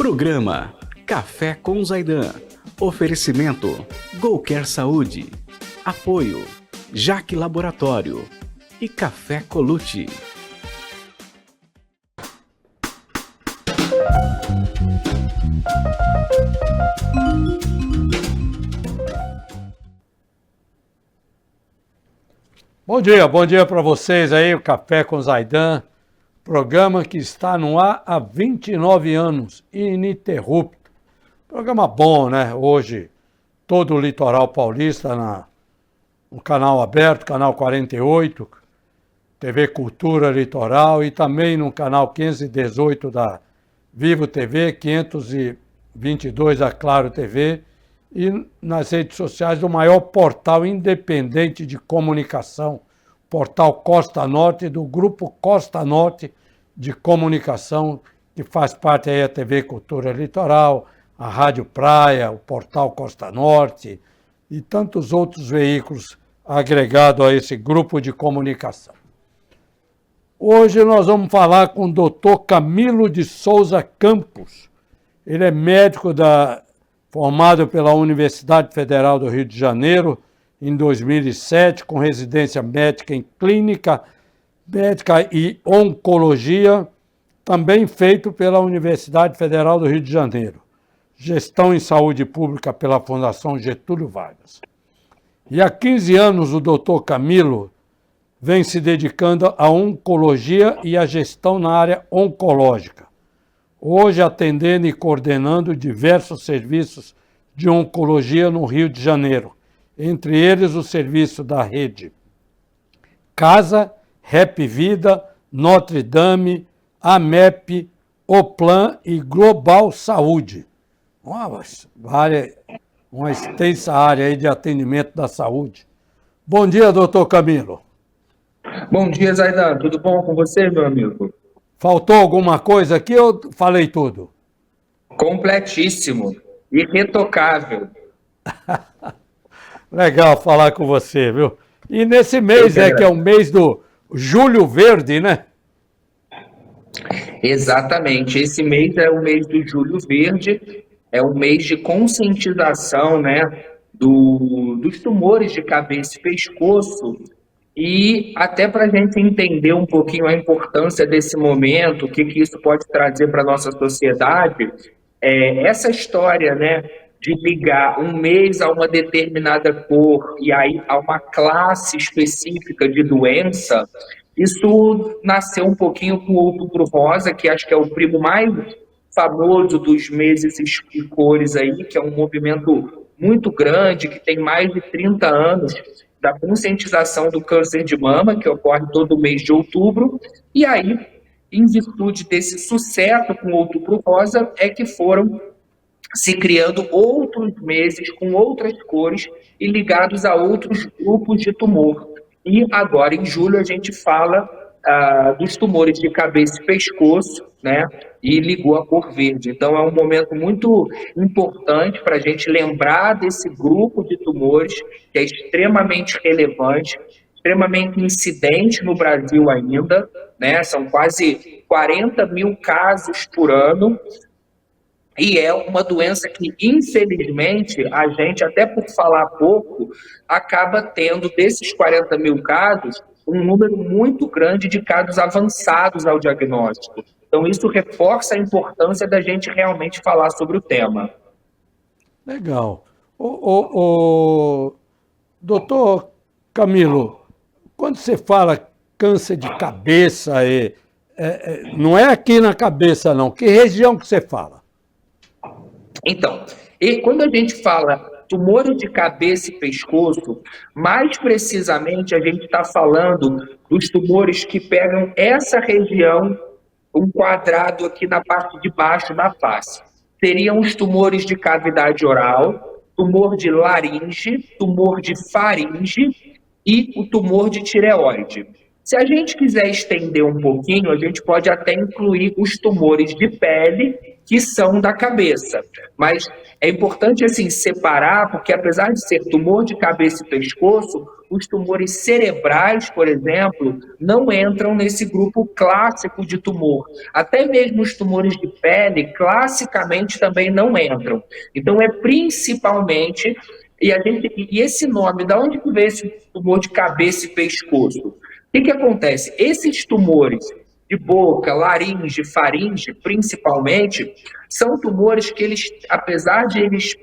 Programa Café com Zaidan. Oferecimento Golcare Saúde. Apoio Jaque Laboratório e Café Colucci. Bom dia para vocês aí, o Café com Zaidan, programa que está no ar há 29 anos, ininterrupto. Programa bom, né? Hoje, todo o litoral paulista no canal aberto, canal 48, TV Cultura Litoral e também no canal 518 da Vivo TV, 522 da Claro TV e nas redes sociais do maior portal independente de comunicação, portal Costa Norte, do Grupo Costa Norte de Comunicação, que faz parte aí da TV Cultura Litoral, a Rádio Praia, o portal Costa Norte e tantos outros veículos agregados a esse grupo de comunicação. Hoje nós vamos falar com o Dr. Camilo de Souza Campos. Ele é médico formado pela Universidade Federal do Rio de Janeiro em 2007, com residência médica em clínica médica e oncologia, também feito pela Universidade Federal do Rio de Janeiro. Gestão em saúde pública pela Fundação Getúlio Vargas. E há 15 anos o doutor Camilo vem se dedicando à oncologia e à gestão na área oncológica. Hoje atendendo e coordenando diversos serviços de oncologia no Rio de Janeiro, entre eles o serviço da rede Casa, Rap Vida, Notre Dame, AMEP, Oplan e Global Saúde. Uma extensa área aí de atendimento da saúde. Bom dia, doutor Camilo. Bom dia, Zaidan. Tudo bom com você, meu amigo? Faltou alguma coisa aqui ou falei tudo? Completíssimo. Irretocável. Legal falar com você, viu? E nesse mês, que é o mês do Julho Verde, né? Exatamente. Esse mês é o mês do Julho Verde, é o mês de conscientização, né, dos tumores de cabeça e pescoço. E até para a gente entender um pouquinho a importância desse momento, o que isso pode trazer para a nossa sociedade, essa história, né, de ligar um mês a uma determinada cor e aí a uma classe específica de doença, isso nasceu um pouquinho com o Outubro Rosa, que acho que é o primo mais famoso dos meses e cores aí, que é um movimento muito grande, que tem mais de 30 anos, da conscientização do câncer de mama, que ocorre todo mês de outubro, e aí, em virtude desse sucesso com o Outubro Rosa, é que foram se criando outros meses com outras cores e ligados a outros grupos de tumor. E agora, em julho, a gente fala dos tumores de cabeça e pescoço, né? E ligou a cor verde. Então, é um momento muito importante para a gente lembrar desse grupo de tumores, que é extremamente relevante, extremamente incidente no Brasil ainda, né? São quase 40 mil casos por ano, e é uma doença que, infelizmente, a gente, até por falar pouco, acaba tendo, desses 40 mil casos, um número muito grande de casos avançados ao diagnóstico. Então, isso reforça a importância da gente realmente falar sobre o tema. Legal. Doutor Camilo, quando você fala câncer de cabeça, não é aqui na cabeça, não. Que região que você fala? Então, e quando a gente fala tumores de cabeça e pescoço, mais precisamente a gente está falando dos tumores que pegam essa região, um quadrado aqui na parte de baixo da face. Seriam os tumores de cavidade oral, tumor de laringe, tumor de faringe e o tumor de tireoide. Se a gente quiser estender um pouquinho, a gente pode até incluir os tumores de pele, que são da cabeça. Mas é importante, assim, separar, porque apesar de ser tumor de cabeça e pescoço, os tumores cerebrais, por exemplo, não entram nesse grupo clássico de tumor. Até mesmo os tumores de pele, classicamente, também não entram. Então, é principalmente... E esse nome, da onde que veio esse tumor de cabeça e pescoço? O que acontece? Esses tumores de boca, laringe, faringe, principalmente, são tumores que eles, apesar de eles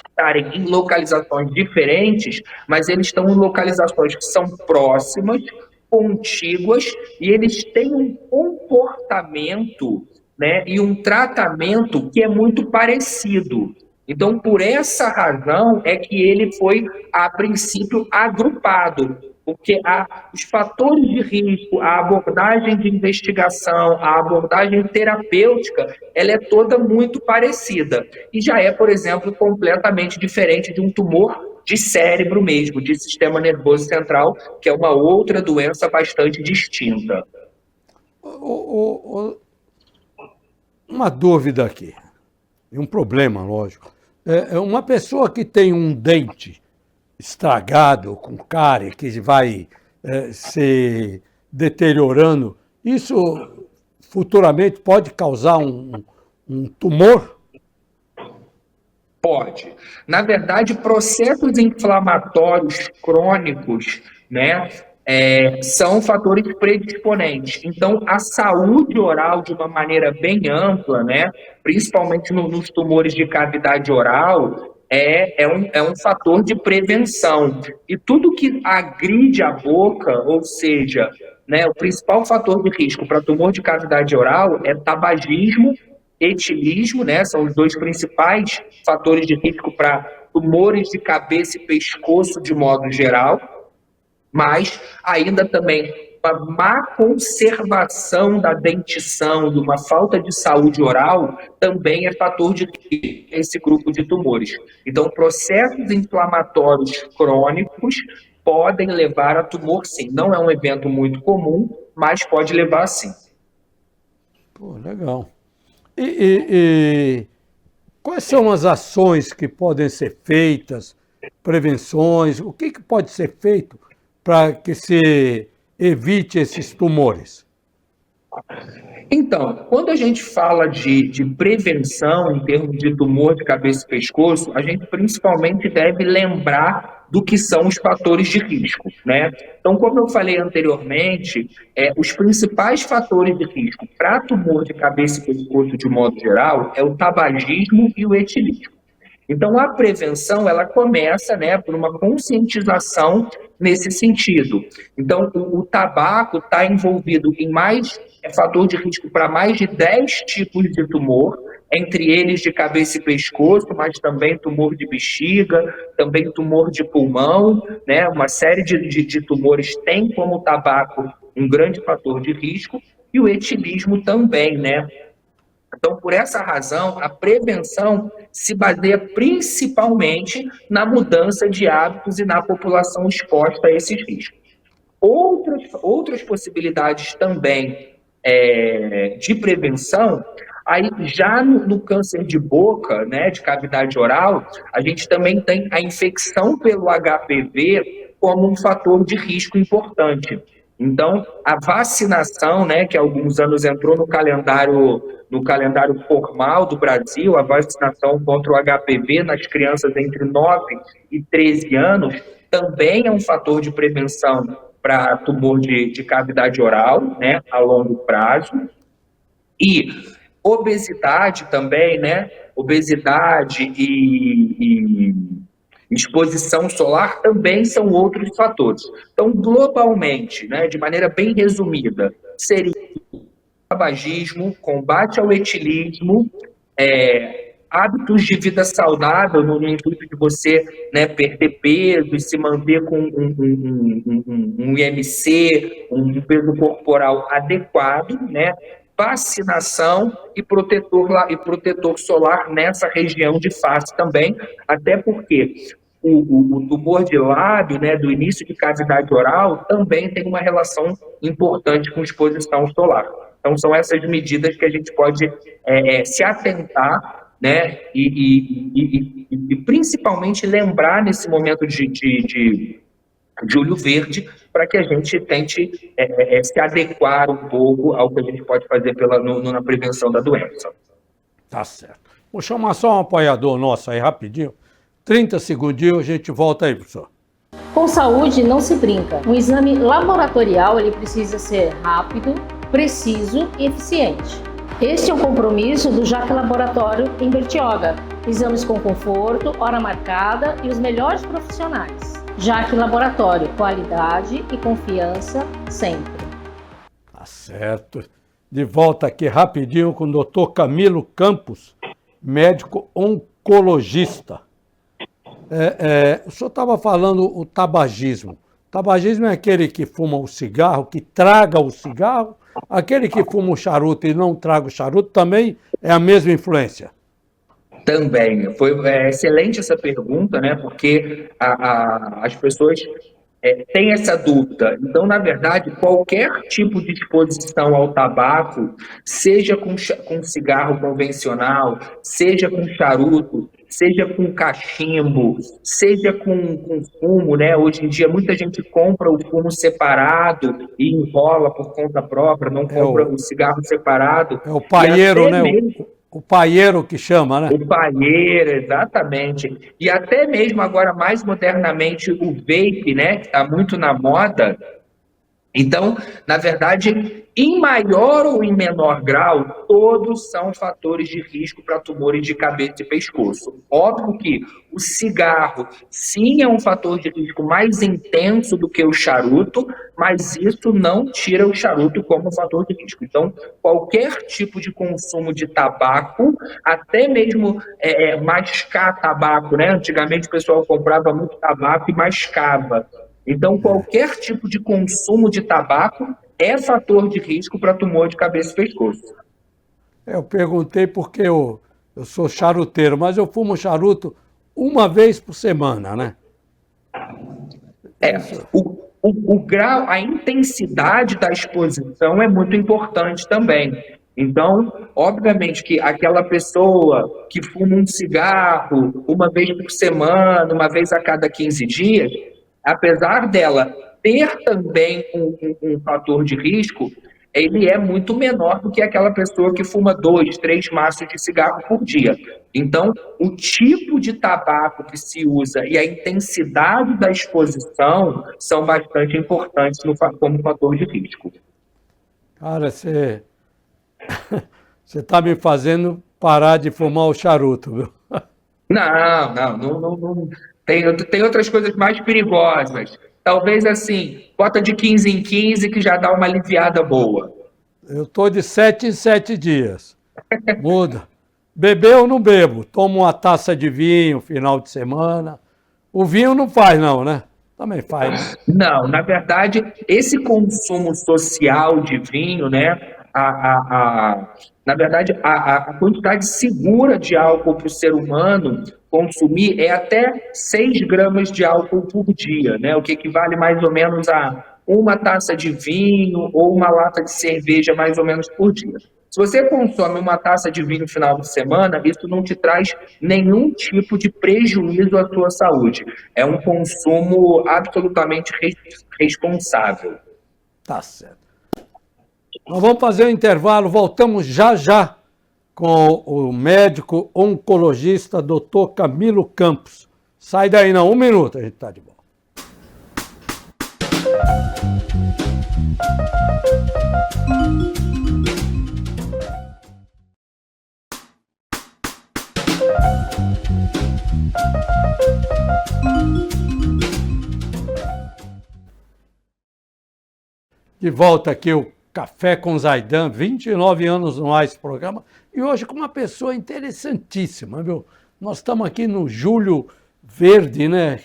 estarem em localizações diferentes, mas eles estão em localizações que são próximas, contíguas, e eles têm um comportamento, né, e um tratamento que é muito parecido. Então, por essa razão é que ele foi, a princípio, agrupado, porque os fatores de risco, a abordagem de investigação, a abordagem terapêutica, ela é toda muito parecida. E já é, por exemplo, completamente diferente de um tumor de cérebro mesmo, de sistema nervoso central, que é uma outra doença bastante distinta. Uma dúvida aqui, e um problema, lógico. Uma pessoa que tem um dente estragado, com cárie, que vai se deteriorando, isso futuramente pode causar um tumor? Pode. Na verdade, processos inflamatórios crônicos, né, são fatores predisponentes. Então, a saúde oral, de uma maneira bem ampla, né, principalmente nos tumores de cavidade oral, é um fator de prevenção. E tudo que agride a boca, ou seja, né, o principal fator de risco para tumor de cavidade oral é tabagismo, etilismo, né, são os dois principais fatores de risco para tumores de cabeça e pescoço de modo geral, mas ainda também uma má conservação da dentição, de uma falta de saúde oral, também é fator de risco esse grupo de tumores. Então, processos inflamatórios crônicos podem levar a tumor, sim. Não é um evento muito comum, mas pode levar, sim. Pô, legal. E quais são as ações que podem ser feitas, prevenções, o que pode ser feito para que se evite esses tumores? Então, quando a gente fala de prevenção em termos de tumor de cabeça e pescoço, a gente principalmente deve lembrar do que são os fatores de risco, né? Então, como eu falei anteriormente, os principais fatores de risco para tumor de cabeça e pescoço de modo geral é o tabagismo e o etilismo. Então, a prevenção, ela começa, né, por uma conscientização nesse sentido. Então, o tabaco está envolvido em fator de risco para mais de 10 tipos de tumor, entre eles de cabeça e pescoço, mas também tumor de bexiga, também tumor de pulmão, né, uma série de tumores tem como o tabaco um grande fator de risco, e o etilismo também, né? Então, por essa razão, a prevenção se baseia principalmente na mudança de hábitos e na população exposta a esses riscos. Outras possibilidades também de prevenção, aí já no câncer de boca, né, de cavidade oral, a gente também tem a infecção pelo HPV como um fator de risco importante. Então, a vacinação, né, que há alguns anos entrou no calendário formal do Brasil, a vacinação contra o HPV nas crianças entre 9 e 13 anos, também é um fator de prevenção para tumor de cavidade oral, né, a longo prazo. E obesidade também, né, obesidade e exposição solar também são outros fatores. Então, globalmente, né, de maneira bem resumida, seria o tabagismo, combate ao etilismo, hábitos de vida saudável no intuito de você, né, perder peso e se manter com um IMC, um peso corporal adequado, né, vacinação e protetor solar nessa região de face também, até porque o tumor de lábio, né, do início de cavidade oral, também tem uma relação importante com exposição solar. Então, são essas medidas que a gente pode se atentar, né, e principalmente lembrar nesse momento de Julho Verde, para que a gente tente se adequar um pouco ao que a gente pode fazer na prevenção da doença. Tá certo. Vou chamar só um apoiador nosso aí rapidinho. 30 segundinhos, a gente volta aí, professor. Com saúde não se brinca. Um exame laboratorial ele precisa ser rápido, preciso e eficiente. Este é o compromisso do JAC Laboratório em Bertioga. Exames com conforto, hora marcada e os melhores profissionais. JAC Laboratório, qualidade e confiança sempre. Tá certo. De volta aqui rapidinho com o doutor Camilo Campos, médico oncologista. O senhor estava falando o tabagismo. O tabagismo é aquele que fuma o cigarro, que traga o cigarro. Aquele que fuma o charuto e não traga o charuto também é a mesma influência. Também. Foi excelente essa pergunta, né? Porque as pessoas têm essa dúvida. Então, na verdade, qualquer tipo de exposição ao tabaco, seja com cigarro convencional, seja com charuto, seja com cachimbo, seja com fumo, né? Hoje em dia, muita gente compra o fumo separado e enrola por conta própria, não compra o cigarro separado. É o paieiro, né? O paieiro que chama, né? O paieiro, exatamente. E até mesmo agora, mais modernamente, o vape, né? Que está muito na moda. Então, na verdade, em maior ou em menor grau, todos são fatores de risco para tumores de cabeça e pescoço. Óbvio que o cigarro, sim, é um fator de risco mais intenso do que o charuto, mas isso não tira o charuto como fator de risco. Então, qualquer tipo de consumo de tabaco, até mesmo mascar tabaco, né? Antigamente o pessoal comprava muito tabaco e mascava. Então, qualquer tipo de consumo de tabaco é fator de risco para tumor de cabeça e pescoço. Eu perguntei porque eu sou charuteiro, mas eu fumo charuto uma vez por semana, né? O grau, a intensidade da exposição é muito importante também. Então, obviamente que aquela pessoa que fuma um cigarro uma vez por semana, uma vez a cada 15 dias, apesar dela ter também um fator de risco, ele é muito menor do que aquela pessoa que fuma 2, 3 maços de cigarro por dia. Então, o tipo de tabaco que se usa e a intensidade da exposição são bastante importantes como fator de risco. Cara, você está me fazendo parar de fumar o charuto, viu? Não. Tem outras coisas mais perigosas. Talvez assim, bota de 15 em 15 que já dá uma aliviada boa. Eu estou de 7 em 7 dias. Muda. Beber eu não bebo. Tomo uma taça de vinho final de semana. O vinho não faz não, né? Também faz, né? Não, na verdade, esse consumo social de vinho, né? Na verdade, a quantidade segura de álcool para o ser humano consumir é até 6 gramas de álcool por dia, né? O que equivale mais ou menos a uma taça de vinho ou uma lata de cerveja mais ou menos por dia. Se você consome uma taça de vinho no final de semana, isso não te traz nenhum tipo de prejuízo à sua saúde. É um consumo absolutamente responsável. Tá certo. Nós vamos fazer um intervalo, voltamos já com o médico oncologista Dr. Camilo Campos. Sai daí não, 1 minuto, a gente está de volta. De volta aqui o Café com Zaidan, 29 anos no ar esse programa, e hoje com uma pessoa interessantíssima, viu? Nós estamos aqui no Julho Verde, né?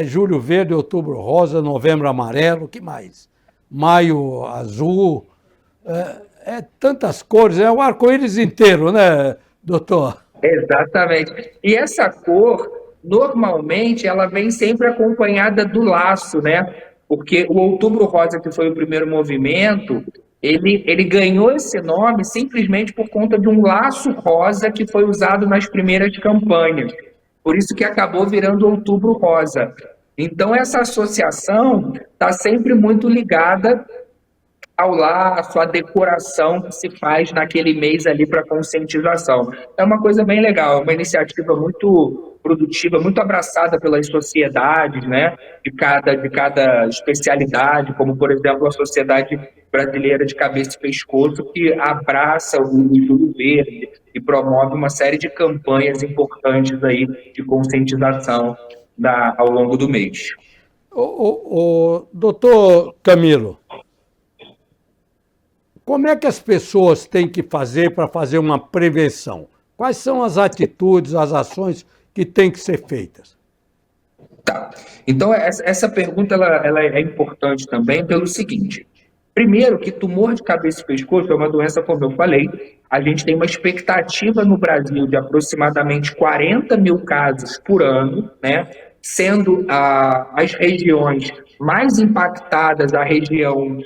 Julho Verde, Outubro Rosa, Novembro Amarelo, que mais? Maio Azul, tantas cores, é o arco-íris inteiro, né, doutor? Exatamente. E essa cor, normalmente, ela vem sempre acompanhada do laço, né? Porque o Outubro Rosa, que foi o primeiro movimento, ele ganhou esse nome simplesmente por conta de um laço rosa que foi usado nas primeiras campanhas. Por isso que acabou virando Outubro Rosa. Então, essa associação está sempre muito ligada ao laço, à decoração que se faz naquele mês ali para conscientização. É uma coisa bem legal, é uma iniciativa muito produtiva, muito abraçada pelas sociedades, né, de cada especialidade, como, por exemplo, a Sociedade Brasileira de Cabeça e Pescoço, que abraça o Julho Verde e promove uma série de campanhas importantes aí de conscientização ao longo do mês. Doutor Camilo, como é que as pessoas têm que fazer para fazer uma prevenção? Quais são as atitudes, as ações que têm que ser feitas? Tá. Então, essa pergunta ela é importante também pelo seguinte. Primeiro, que tumor de cabeça e pescoço é uma doença, como eu falei, a gente tem uma expectativa no Brasil de aproximadamente 40 mil casos por ano, né? Sendo as regiões mais impactadas a região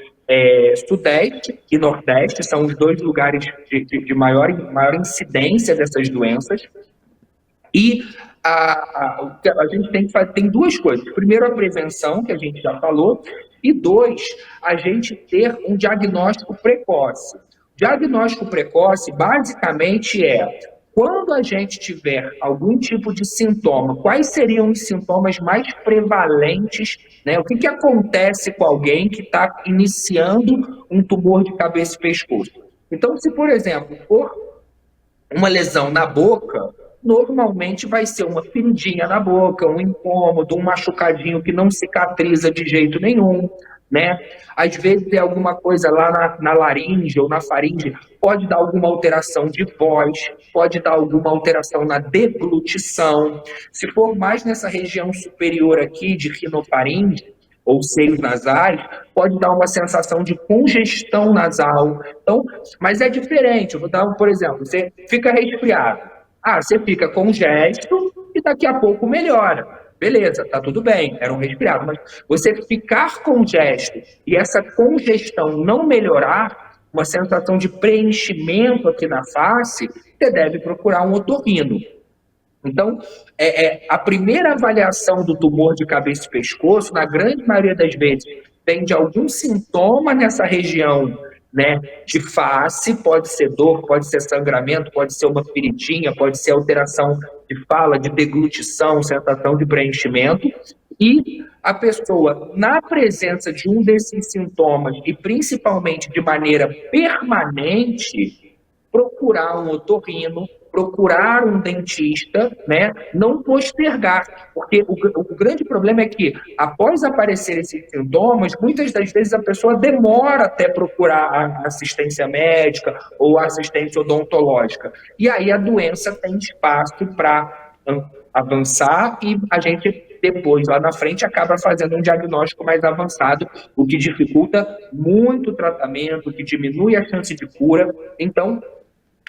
Sudeste e Nordeste, são os dois lugares de maior incidência dessas doenças. E a gente tem duas coisas. Primeiro, a prevenção, que a gente já falou, e dois, a gente ter um diagnóstico precoce. Diagnóstico precoce, basicamente, quando a gente tiver algum tipo de sintoma, quais seriam os sintomas mais prevalentes, né? O que acontece com alguém que está iniciando um tumor de cabeça e pescoço? Então, se, por exemplo, for uma lesão na boca, normalmente vai ser uma feridinha na boca, um incômodo, um machucadinho que não cicatriza de jeito nenhum, né? Às vezes é alguma coisa lá na laringe ou na faringe, pode dar alguma alteração de voz, pode dar alguma alteração na deglutição. Se for mais nessa região superior aqui de rinofaringe ou seios nasais, pode dar uma sensação de congestão nasal. Então, mas é diferente. Eu vou dar por exemplo, você fica resfriado. Você fica com gesto e daqui a pouco melhora. Beleza, tá tudo bem, era um resfriado. Mas você ficar com gesto e essa congestão não melhorar, uma sensação de preenchimento aqui na face, você deve procurar um otorrino. Então, a primeira avaliação do tumor de cabeça e pescoço, na grande maioria das vezes, tem de algum sintoma nessa região, né, de face, pode ser dor, pode ser sangramento, pode ser uma feridinha, pode ser alteração de fala, de deglutição, sensação de preenchimento, e a pessoa, na presença de um desses sintomas, e principalmente de maneira permanente, procurar um otorrino, procurar um dentista, né? Não postergar, porque o grande problema é que, após aparecer esses sintomas, muitas das vezes a pessoa demora até procurar a assistência médica ou a assistência odontológica. E aí a doença tem espaço para avançar e a gente depois, lá na frente, acaba fazendo um diagnóstico mais avançado, o que dificulta muito o tratamento, o que diminui a chance de cura. Então,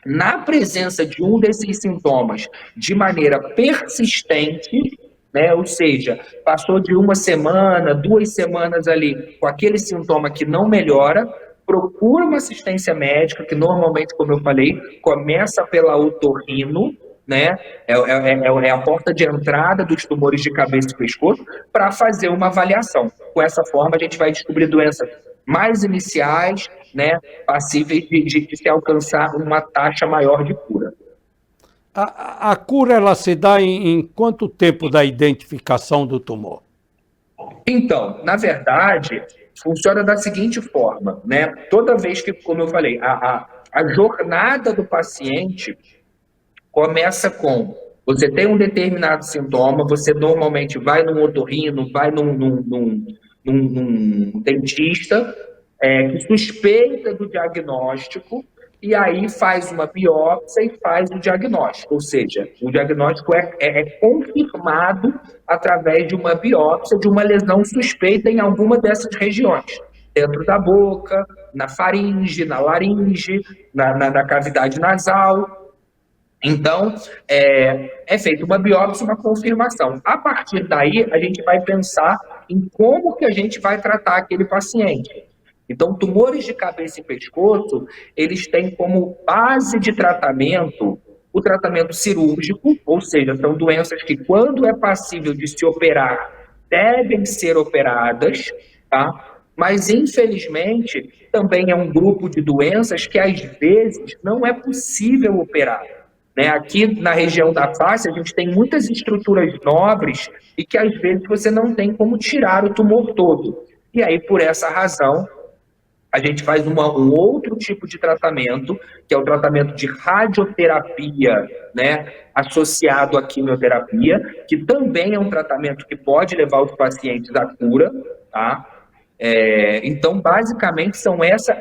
na presença de um desses sintomas de maneira persistente, né, ou seja, passou de 1 semana, 2 semanas ali com aquele sintoma que não melhora, procura uma assistência médica, que normalmente, como eu falei, começa pela otorrino, né, é a porta de entrada dos tumores de cabeça e pescoço, para fazer uma avaliação. Com essa forma, a gente vai descobrir doenças mais iniciais, né, passíveis de se alcançar uma taxa maior de cura. A cura, ela se dá em quanto tempo da identificação do tumor? Então, na verdade, funciona da seguinte forma, né? Toda vez que, como eu falei, a jornada do paciente começa com: você tem um determinado sintoma, você normalmente vai num otorrino, vai num dentista, que suspeita do diagnóstico, e aí faz uma biópsia e faz o diagnóstico. Ou seja, o diagnóstico é confirmado através de uma biópsia de uma lesão suspeita em alguma dessas regiões. Dentro da boca, na faringe, na laringe, na cavidade nasal. Então, é feita uma biópsia, uma confirmação. A partir daí, a gente vai pensar em como que a gente vai tratar aquele paciente. Então, tumores de cabeça e pescoço, eles têm como base de tratamento o tratamento cirúrgico, ou seja, são doenças que, quando é passível de se operar, devem ser operadas, tá? Mas, infelizmente, também é um grupo de doenças que, às vezes, não é possível operar, né? Aqui na região da face, a gente tem muitas estruturas nobres e que, às vezes, você não tem como tirar o tumor todo. E aí, por essa razão, a gente faz um outro tipo de tratamento, que é o tratamento de radioterapia, né, associado à quimioterapia, que também é um tratamento que pode levar os pacientes à cura, tá? Então, basicamente, são essas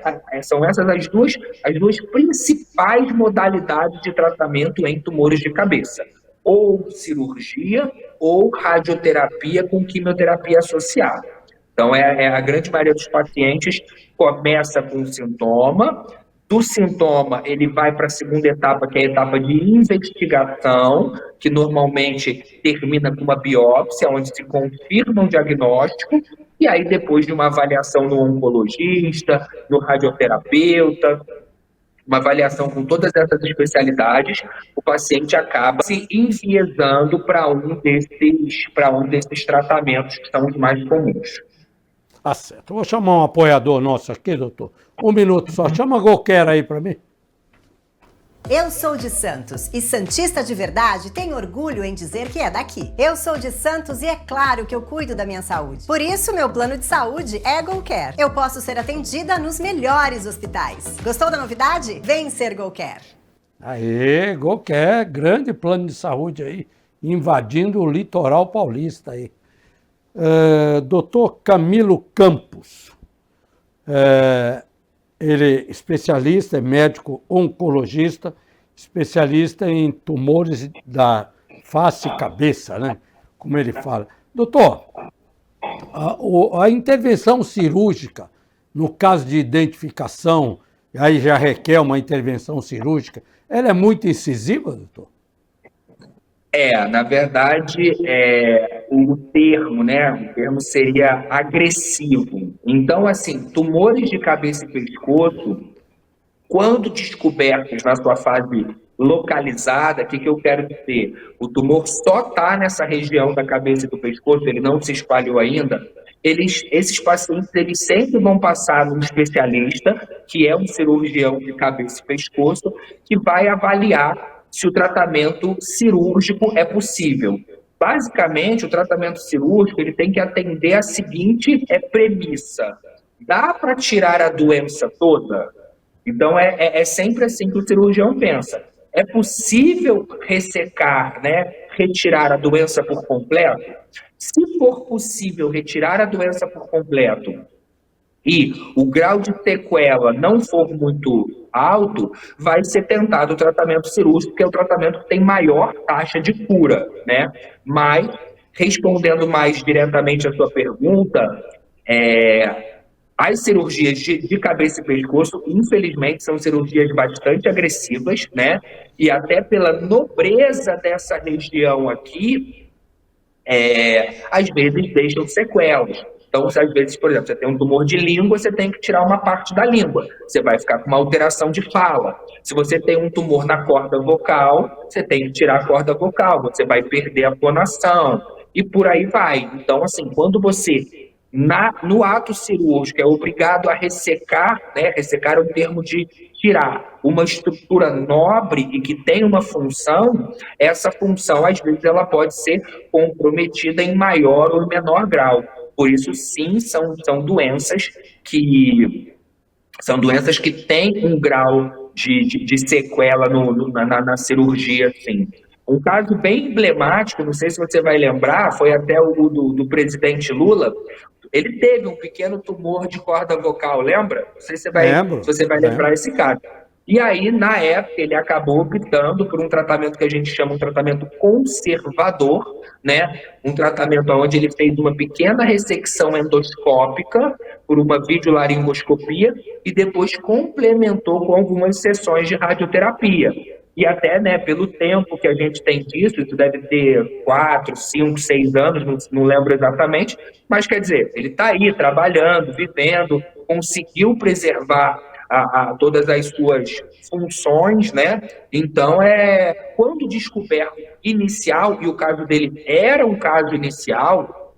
as duas principais modalidades de tratamento em tumores de cabeça. Ou cirurgia, ou radioterapia com quimioterapia associada. Então, a grande maioria dos pacientes começa com sintoma, do sintoma ele vai para a segunda etapa, que é a etapa de investigação, que normalmente termina com uma biópsia, onde se confirma um diagnóstico, e aí depois de uma avaliação no oncologista, no radioterapeuta, uma avaliação com todas essas especialidades, o paciente acaba se enviesando para um desses tratamentos que são os mais comuns. Tá certo. Vou chamar um apoiador nosso aqui, doutor. Um minuto só. Chama a Golquer aí para mim. Eu sou de Santos e santista de verdade tem orgulho em dizer que é daqui. Eu sou de Santos e é claro que eu cuido da minha saúde. Por isso, meu plano de saúde é Golcare. Eu posso ser atendida nos melhores hospitais. Gostou da novidade? Vem ser Golcare. Aê, Golquer, grande plano de saúde aí, invadindo o litoral paulista aí. Doutor Camilo Campos, ele é especialista, é médico oncologista, especialista em tumores da face e cabeça, né? Como ele fala. Doutor, a intervenção cirúrgica, no caso de identificação, aí já requer uma intervenção cirúrgica, ela é muito incisiva, doutor? Na verdade, o termo, né? O termo seria agressivo. Então, assim, tumores de cabeça e pescoço, quando descobertos na sua fase localizada, o que eu quero dizer? O tumor só está nessa região da cabeça e do pescoço, ele não se espalhou ainda. Esses pacientes, eles sempre vão passar num especialista, que é um cirurgião de cabeça e pescoço, que vai avaliar se o tratamento cirúrgico é possível. Basicamente, o tratamento cirúrgico ele tem que atender a seguinte premissa: dá para tirar a doença toda? Então, é sempre assim que o cirurgião pensa. É possível ressecar, né, retirar a doença por completo? Se for possível retirar a doença por completo e o grau de sequela não for muito alto, vai ser tentado o tratamento cirúrgico, que é o tratamento que tem maior taxa de cura, né? Mas, respondendo mais diretamente à sua pergunta, as cirurgias de cabeça e pescoço, infelizmente, são cirurgias bastante agressivas, né? E até pela nobreza dessa região aqui, às vezes deixam sequelas. Então, às vezes, por exemplo, você tem um tumor de língua, você tem que tirar uma parte da língua. Você vai ficar com uma alteração de fala. Se você tem um tumor na corda vocal, você tem que tirar a corda vocal. Você vai perder a fonação. E por aí vai. Então, assim, quando você, no ato cirúrgico, é obrigado a ressecar, né? Ressecar é um termo de tirar uma estrutura nobre e que tem uma função, essa função, às vezes, ela pode ser comprometida em maior ou menor grau. Por isso, sim, são doenças que têm um grau de sequela na cirurgia, sim. Um caso bem emblemático, não sei se você vai lembrar, foi até o do presidente Lula. Ele teve um pequeno tumor de corda vocal, lembra? Não sei se você vai lembrar esse caso. E aí, na época, ele acabou optando por um tratamento que a gente chama de um tratamento conservador, né? Um tratamento onde ele fez uma pequena ressecção endoscópica por uma videolaringoscopia e depois complementou com algumas sessões de radioterapia. E até, né, pelo tempo que a gente tem disso, isso deve ter 4, 5, 6 anos, não lembro exatamente, mas quer dizer, ele está aí trabalhando, vivendo, conseguiu preservar todas as suas funções, né? Então, quando descoberto inicial, e o caso dele era um caso inicial,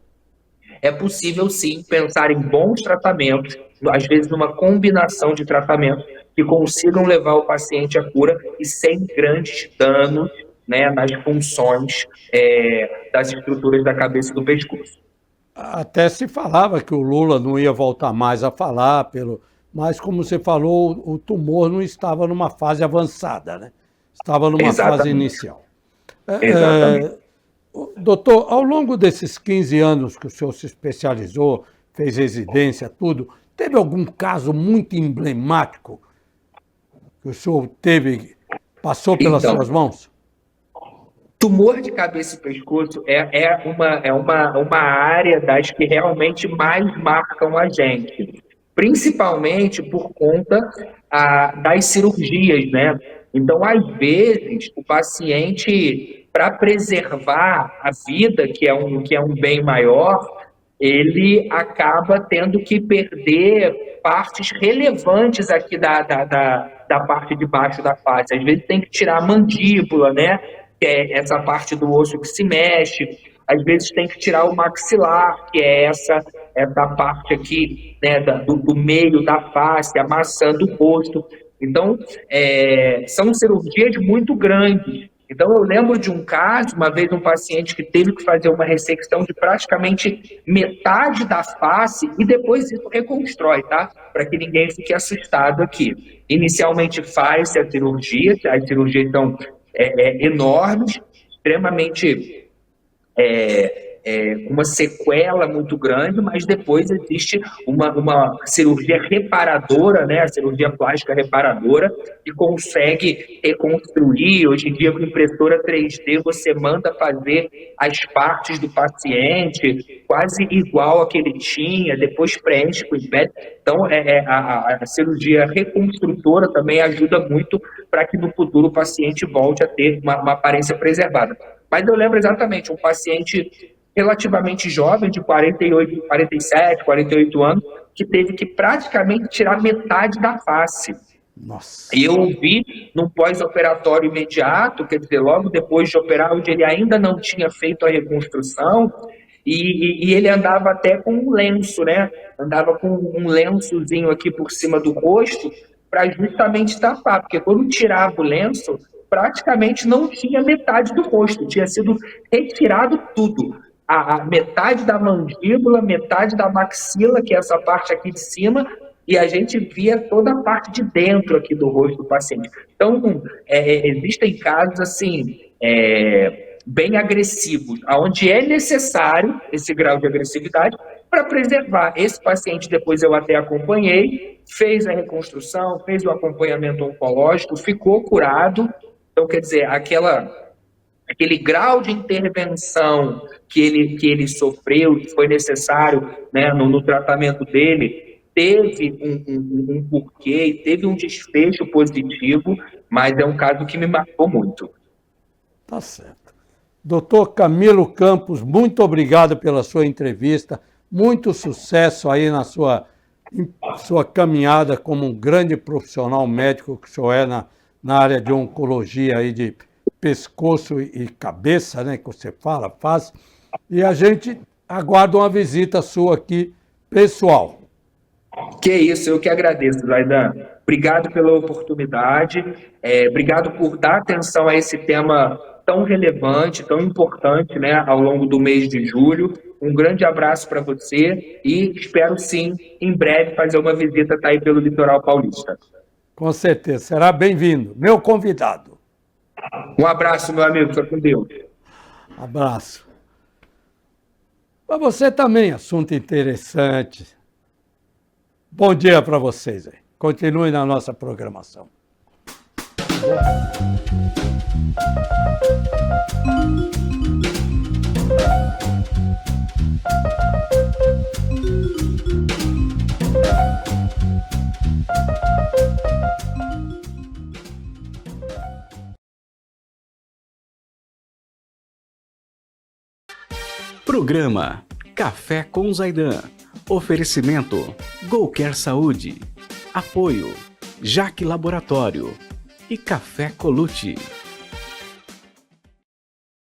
é possível sim pensar em bons tratamentos, às vezes numa combinação de tratamentos que consigam levar o paciente à cura e sem grandes danos, né, nas funções das estruturas da cabeça e do pescoço. Até se falava que o Lula não ia voltar mais a falar, mas como você falou, o tumor não estava numa fase avançada, né? Estava numa fase inicial. Exatamente. Doutor, ao longo desses 15 anos que o senhor se especializou, fez residência, tudo, teve algum caso muito emblemático que o senhor passou pelas suas mãos? Tumor de cabeça e pescoço é uma área das que realmente mais marcam a gente, principalmente por conta das cirurgias, né? Então, às vezes, o paciente, para preservar a vida, que é um bem maior, ele acaba tendo que perder partes relevantes aqui da parte de baixo da face. Às vezes tem que tirar a mandíbula, né? Que é essa parte do osso que se mexe. Às vezes tem que tirar o maxilar, que é essa parte aqui, né, do meio da face, a maçã do rosto. Então, são cirurgias muito grandes. Então, eu lembro de um caso, uma vez um paciente que teve que fazer uma ressecção de praticamente metade da face e depois isso reconstrói, tá? Para que ninguém fique assustado aqui. Inicialmente faz a cirurgia, as cirurgias são enormes, extremamente uma sequela muito grande, mas depois existe uma cirurgia reparadora, né? A cirurgia plástica reparadora, que consegue reconstruir. Hoje em dia, com impressora 3D, você manda fazer as partes do paciente quase igual a que ele tinha, depois preenche com império. Então, a cirurgia reconstrutora também ajuda muito para que no futuro o paciente volte a ter uma aparência preservada. Mas eu lembro exatamente, um paciente relativamente jovem, de 47, 48 anos, que teve que praticamente tirar metade da face. Nossa. E eu vi num pós-operatório imediato, quer dizer, logo depois de operar, onde ele ainda não tinha feito a reconstrução, e ele andava até com um lenço, né? Andava com um lençozinho aqui por cima do rosto, para justamente tapar, porque quando tirava o lenço, praticamente não tinha metade do rosto, tinha sido retirado tudo. A metade da mandíbula, metade da maxila, que é essa parte aqui de cima, e a gente via toda a parte de dentro aqui do rosto do paciente. Então, existem casos assim, bem agressivos, onde é necessário esse grau de agressividade para preservar. Esse paciente, depois eu até acompanhei, fez a reconstrução, fez o acompanhamento oncológico, ficou curado. Então, quer dizer, aquele grau de intervenção que ele sofreu, que foi necessário, né, no tratamento dele, teve um porquê, teve um desfecho positivo, mas é um caso que me marcou muito. Tá certo. Doutor Camilo Campos, muito obrigado pela sua entrevista, muito sucesso aí na sua caminhada como um grande profissional médico que o senhor é na área de oncologia aí de pescoço e cabeça, né, que você faz, e a gente aguarda uma visita sua aqui, pessoal. Que isso, eu que agradeço, Zaidan. Obrigado pela oportunidade, obrigado por dar atenção a esse tema tão relevante, tão importante, né, ao longo do mês de julho. Um grande abraço para você e espero, sim, em breve fazer uma visita aí pelo litoral paulista. Com certeza, será bem-vindo, meu convidado. Um abraço, meu amigo, fica com Deus. Abraço. Para você também, assunto interessante. Bom dia para vocês aí. Continue na nossa programação. Programa Café com Zaidan. Oferecimento GoCare Saúde. Apoio Jaque Laboratório e Café Colucci.